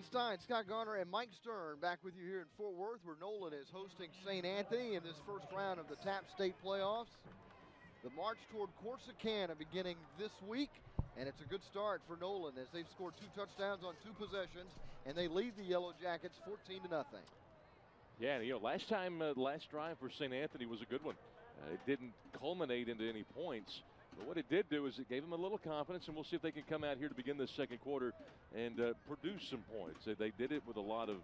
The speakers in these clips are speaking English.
Pete Stein, Scott Garner, and Mike Stern back with you here in Fort Worth, where Nolan is hosting St. Anthony in this first round of the TAP State playoffs. The march toward Corsicana beginning this week, and it's a good start for Nolan as they've scored 2 touchdowns on 2 possessions, and they lead the Yellow Jackets 14-0. Yeah, last drive for St. Anthony was a good one. It didn't culminate into any points, but what it did do is it gave them a little confidence, and we'll see if they can come out here to begin this second quarter and produce some points. They did it with a lot of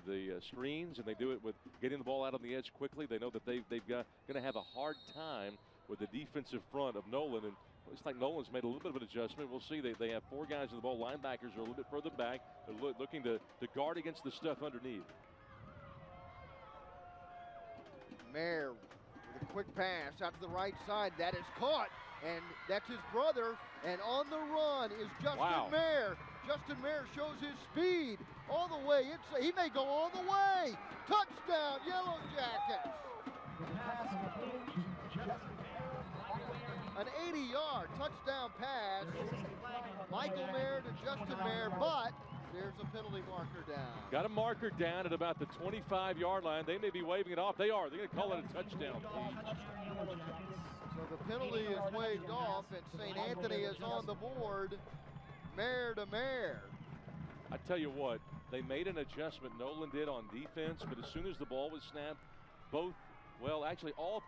the screens, and they do it with getting the ball out on the edge quickly. They know that they've going to have a hard time with the defensive front of Nolan, and it's like Nolan's made a little bit of an adjustment. We'll see. They have 4 guys in the ball. Linebackers are a little bit further back. They're looking to guard against the stuff underneath. Mayer with a quick pass out to the right side. That is caught, and that's his brother. And on the run is Justin Mayer. Justin Mayer shows his speed all the way. He may go all the way. Touchdown, Yellow Jackets. An 80-yard touchdown pass. Michael Mayer to Justin Mayer, but there's a penalty marker down. Got a marker down at about the 25-yard line. They may be waving it off. They are. They're going to call it a touchdown. So the penalty is waved off, and St. Anthony is on the board. Mayer to Mayer. I tell you what, they made an adjustment. Nolan did on defense, but as soon as the ball was snapped, all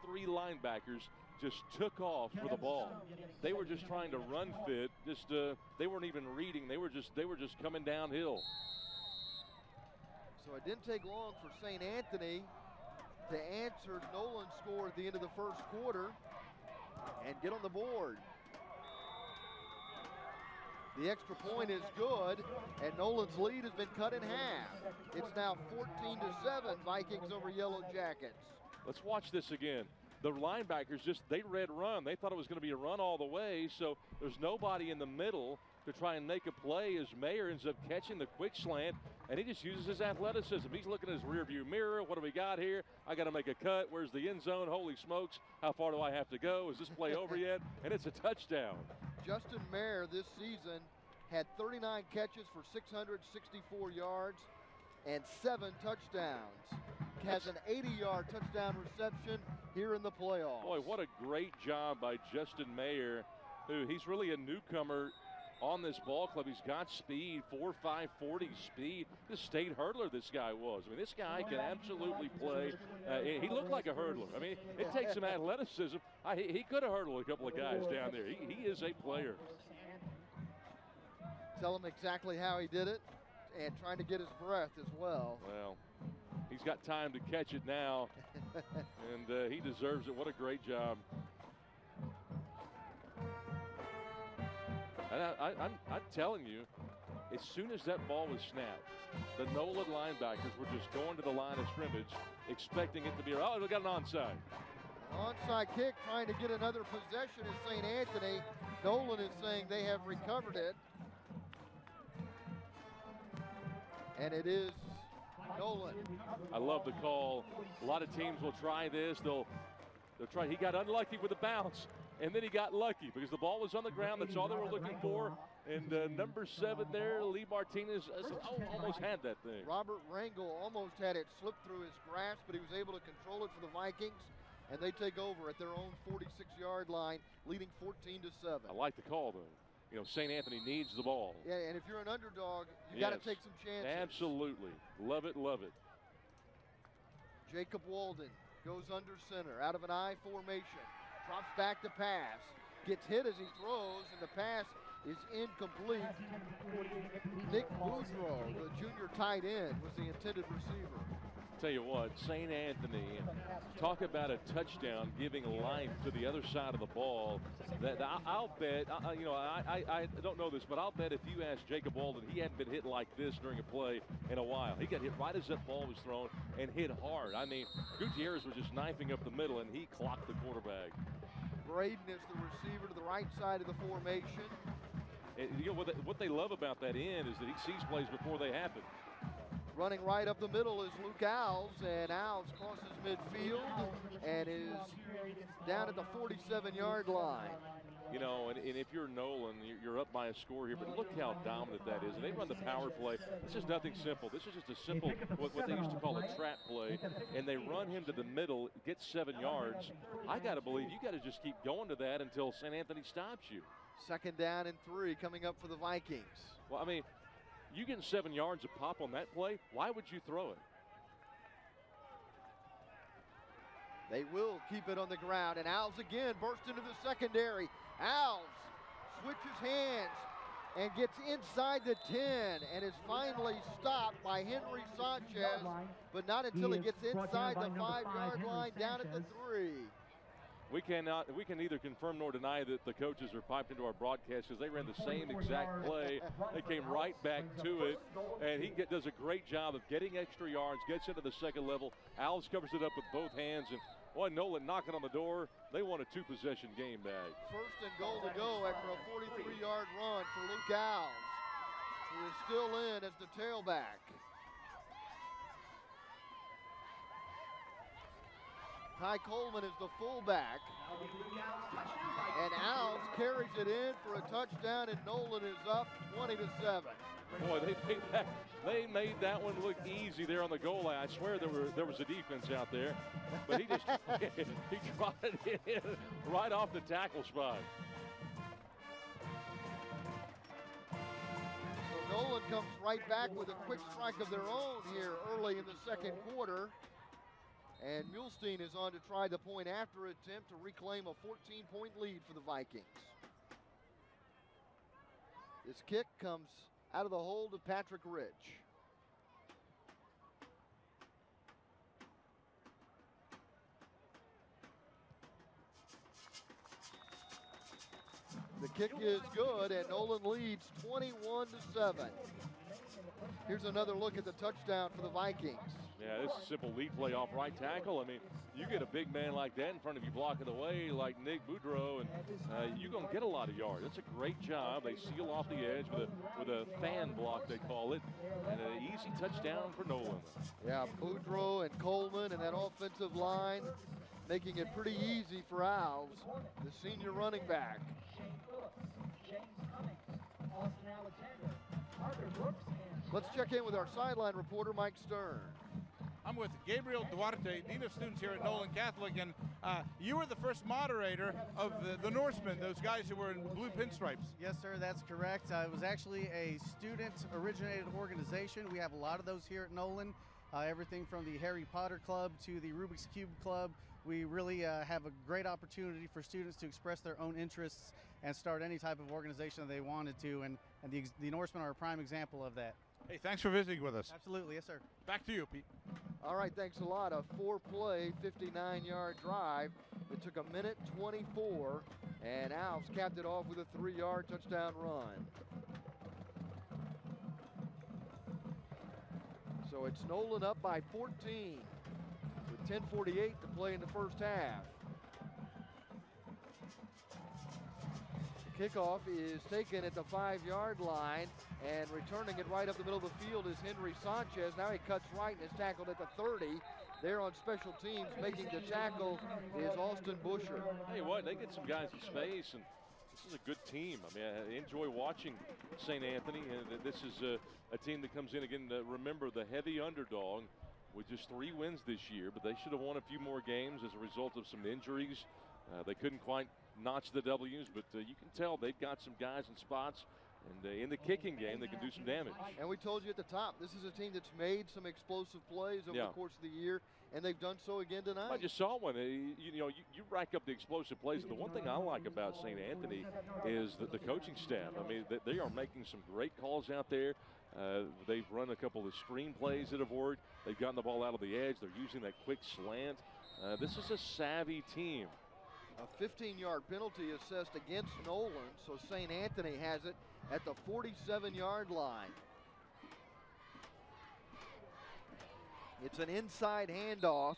3 linebackers just took off for the ball. They were just trying to run fit. They weren't even reading. They were just coming downhill. So it didn't take long for St. Anthony to answer Nolan's score at the end of the first quarter and get on the board. The extra point is good, and Nolan's lead has been cut in half. It's now 14-7, Vikings over Yellow Jackets. Let's watch this again. The linebackers they read run. They thought it was going to be a run all the way, so there's nobody in the middle to try and make a play as Mayer ends up catching the quick slant, and he just uses his athleticism. He's looking at his rearview mirror. What do we got here? I got to make a cut. Where's the end zone? Holy smokes. How far do I have to go? Is this play over yet? And it's a touchdown. Justin Mayer this season had 39 catches for 664 yards and 7 touchdowns. Has an 80-yard touchdown reception here in the playoffs. Boy, what a great job by Justin Mayer, he's really a newcomer on this ball club. He's got speed, 4.5 40 speed. This state hurdler this guy was. I mean, this guy can absolutely play. He looked like a hurdler. I mean, it takes some athleticism. He could have hurdled a couple of guys down there. He is a player. Tell him exactly how he did it and trying to get his breath as well. Well, he's got time to catch it now, and he deserves it. What a great job. And I'm telling you, as soon as that ball was snapped, the Nolan linebackers were just going to the line of scrimmage, expecting it to be, we got an onside. Onside kick, trying to get another possession is St. Anthony. Nolan is saying they have recovered it. And it is Nolan. I love the call. A lot of teams will try this. They'll try. He got unlucky with the bounce, and then he got lucky because the ball was on the ground. That's all they were looking for. And number 7 there, Lee Martinez, almost had that thing. Robert Rangel almost had it slip through his grasp, but he was able to control it for the Vikings, and they take over at their own 46-yard line, leading 14-7. I like the call, though. St. Anthony needs the ball. Yeah, and if you're an underdog, you got to take some chances. Absolutely. Love it, love it. Jacob Walden goes under center out of an I formation. Drops back to pass. Gets hit as he throws, and the pass is incomplete. Nick Boudreaux, the junior tight end, was the intended receiver. Tell you what, St. Anthony, talk about a touchdown giving life to the other side of the ball. That I'll bet, I don't know this, but I'll bet if you ask Jacob Walden, he hadn't been hit like this during a play in a while. He got hit right as that ball was thrown and hit hard. I mean, Gutierrez was just knifing up the middle, and he clocked the quarterback. Braden is the receiver to the right side of the formation. And what they love about that end is that he sees plays before they happen. Running right up the middle is Luke Alves, and Alves crosses midfield and is down at the 47-yard line. You know, and if you're Nolan, you're up by a score here, but look how dominant that is. And they run the power play. This is nothing simple. This is just a simple, what they used to call a trap play. And they run him to the middle, gets 7 yards. I got to believe you got to just keep going to that until St. Anthony stops you. 2nd down and 3 coming up for the Vikings. Well, I mean, you getting 7 yards a pop on that play, why would you throw it? They will keep it on the ground, and Alves again burst into the secondary. Alves switches hands and gets inside the 10 and is finally stopped by Henry Sanchez, but not until he gets inside the 5-yard line down at the 3. We can neither confirm nor deny that the coaches are piped into our broadcast because they ran the same exact play. They came right back to it, and he does a great job of getting extra yards, gets into the second level. Alves covers it up with both hands, and boy, Nolan knocking on the door. They want a 2-possession game back. 1st and goal to go after a 43-yard run for Luke Alves, who is still in as the tailback. Ty Coleman is the fullback. And Alves carries it in for a touchdown, and Nolan is up 20-7. Boy, they made that one look easy there on the goal line. I swear there was a defense out there, but he just he trotted it in right off the tackle spot. So Nolan comes right back with a quick strike of their own here early in the 2nd quarter. And Muhlstein is on to try the point after attempt to reclaim a 14-point lead for the Vikings. This kick comes out of the hold of Patrick Rich. The kick is good, and Nolan leads 21-7. Here's another look at the touchdown for the Vikings. Yeah, this is a simple lead play off right tackle. I mean, you get a big man like that in front of you blocking the way like Nick Boudreau, and you're going to get a lot of yards. That's a great job. They seal off the edge with a fan block, they call it, and an easy touchdown for Nolan. Yeah, Boudreau and Coleman and that offensive line making it pretty easy for Alves, the senior running back. Let's check in with our sideline reporter, Mike Stern. I'm with Gabriel Duarte, Dean of Students here at Nolan Catholic, and you were the first moderator of the Norsemen, those guys who were in blue pinstripes. Yes, sir, that's correct. It was actually a student-originated organization. We have a lot of those here at Nolan, everything from the Harry Potter Club to the Rubik's Cube Club. We really have a great opportunity for students to express their own interests and start any type of organization that they wanted to, and the Norsemen are a prime example of that. Hey, thanks for visiting with us. Absolutely, yes, sir. Back to you, Pete. All right, thanks a lot. A 4-play, 59-yard drive. It took 1:24, and Alves capped it off with a 3-yard touchdown run. So it's Nolan up by 14 with 10:48 to play in the first half. The kickoff is taken at the 5-yard line, and returning it right up the middle of the field is Henry Sanchez. Now he cuts right and is tackled at the 30. There on special teams making the tackle is Austin Busher. Hey, what? They get some guys in space, and this is a good team. I mean, I enjoy watching St. Anthony, and this is a team that comes in again. Remember, the heavy underdog with just 3 wins this year, but they should have won a few more games as a result of some injuries. They couldn't quite notch the W's, but you can tell they've got some guys in spots. And in the kicking game, they can do some damage. And we told you at the top, this is a team that's made some explosive plays over the course of the year, and they've done so again tonight. I just saw one. You rack up the explosive plays. And the one thing I like about St. Anthony is the coaching staff. I mean, they are making some great calls out there. They've run a couple of screen plays that have worked. They've gotten the ball out of the edge. They're using that quick slant. This is a savvy team. A 15-yard penalty assessed against Nolan, so St. Anthony has it at the 47-yard line. It's an inside handoff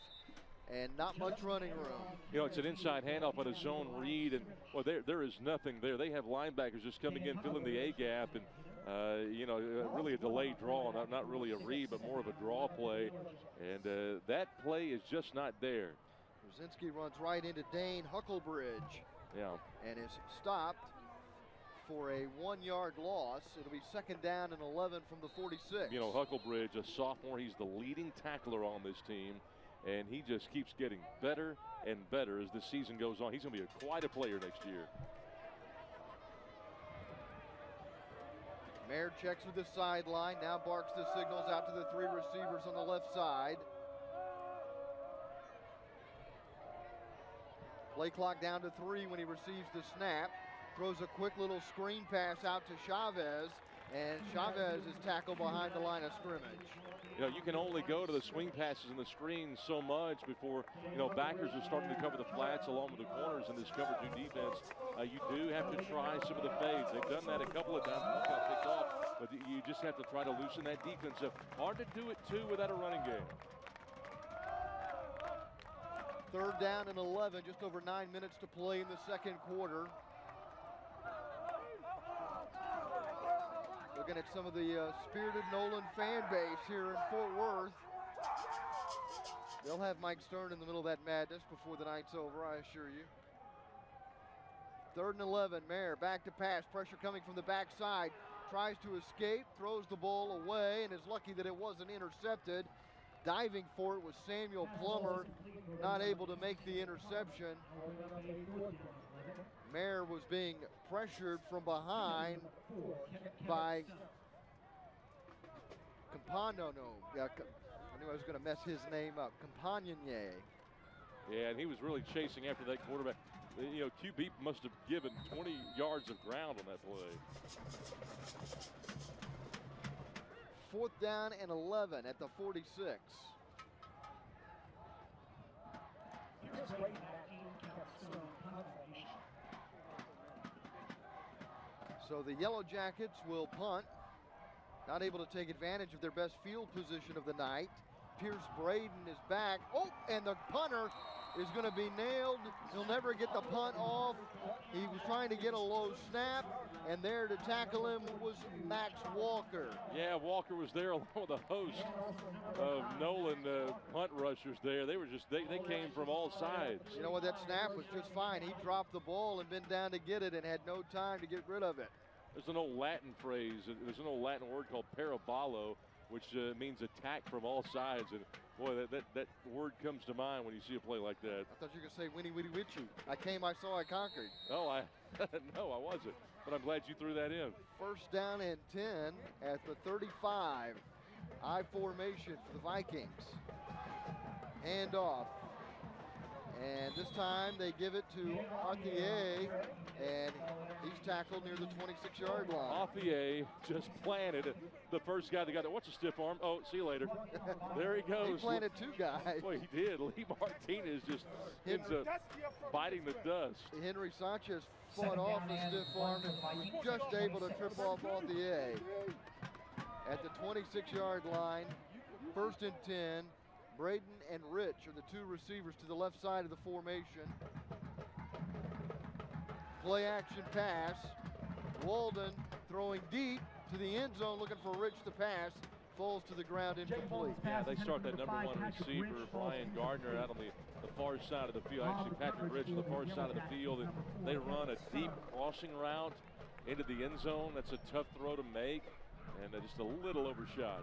and not much running room. You know, it's an inside handoff on a zone read, and well, there is nothing there. They have linebackers just coming in, filling the A gap, and really a delayed draw, not really a read, but more of a draw play, and that play is just not there. Brzezinski runs right into Dane Hucklebridge. Yeah. and is stopped for a 1-yard loss. It'll be 2nd down and 11 from the 46. You know, Hucklebridge, a sophomore, he's the leading tackler on this team, and he just keeps getting better and better as the season goes on. He's going to be quite a player next year. Mayer checks with the sideline, now barks the signals out to the 3 receivers on the left side. Play clock down to 3 when he receives the snap. Throws a quick little screen pass out to Chavez, and Chavez is tackled behind the line of scrimmage. You know, you can only go to the swing passes and the screens so much before, you know, backers are starting to cover the flats along with the corners in this cover 2 defense. You do have to try some of the fades. They've done that a couple of times. One got picked off, but you just have to try to loosen that defense up. Hard to do it, too, without a running game. 3rd down and 11, just over 9 minutes to play in the 2nd quarter. Looking at some of the spirited Nolan fan base here in Fort Worth. They'll have Mike Stern in the middle of that madness before the night's over, I assure you. 3rd and 11, Mayer back to pass, pressure coming from the backside. Tries to escape, throws the ball away, and is lucky that it wasn't intercepted. Diving for it was Samuel Plummer, not able to make the interception. Mayer was being pressured from behind by Campano. I knew I was going to mess his name up. Campagnonier. Yeah, and he was really chasing after that quarterback. You know, QB must have given 20 yards of ground on that play. 4th down and 11 at the 46. So the Yellow Jackets will punt. Not able to take advantage of their best field position of the night. Pierce Braden is back. Oh, and the punter is going to be nailed. He'll never get the punt off. He was trying to get a low snap, and there to tackle him was Max Walker. Yeah, Walker was there along with the host of Nolan punt rushers there. They were just, they came from all sides. You know what, that snap was just fine. He dropped the ball and been down to get it and had no time to get rid of it. There's an old Latin phrase, there's an old Latin word called paraballo, which means attack from all sides. And boy, that word comes to mind when you see a play like that. I thought you were going to say winnie, witty, witchy. I came, I saw, I conquered. No, no, I wasn't. But I'm glad you threw that in. 1st down and 10 at the 35. I formation for the Vikings. Hand off. And this time they give it to Arthier, and he's tackled near the 26-yard line. Arthier just planted the first guy that got there. What's a stiff arm? Oh, see you later. There he goes. He planted 2 guys. Boy, he did. Lee Martinez just ends up biting the dust. Henry Sanchez fought off a stiff arm and was just able to trip off Arthier. At the 26-yard line, 1st and 10. Braden and Rich are the 2 receivers to the left side of the formation. Play action pass. Walden throwing deep to the end zone, looking for Rich to pass. Falls to the ground, incomplete. Yeah, they start that number 1 receiver, Brian Gardner, out on the far side of the field. Actually, Patrick Rich on the far side of the field. And they run a deep crossing route into the end zone. That's a tough throw to make, and just a little overshot.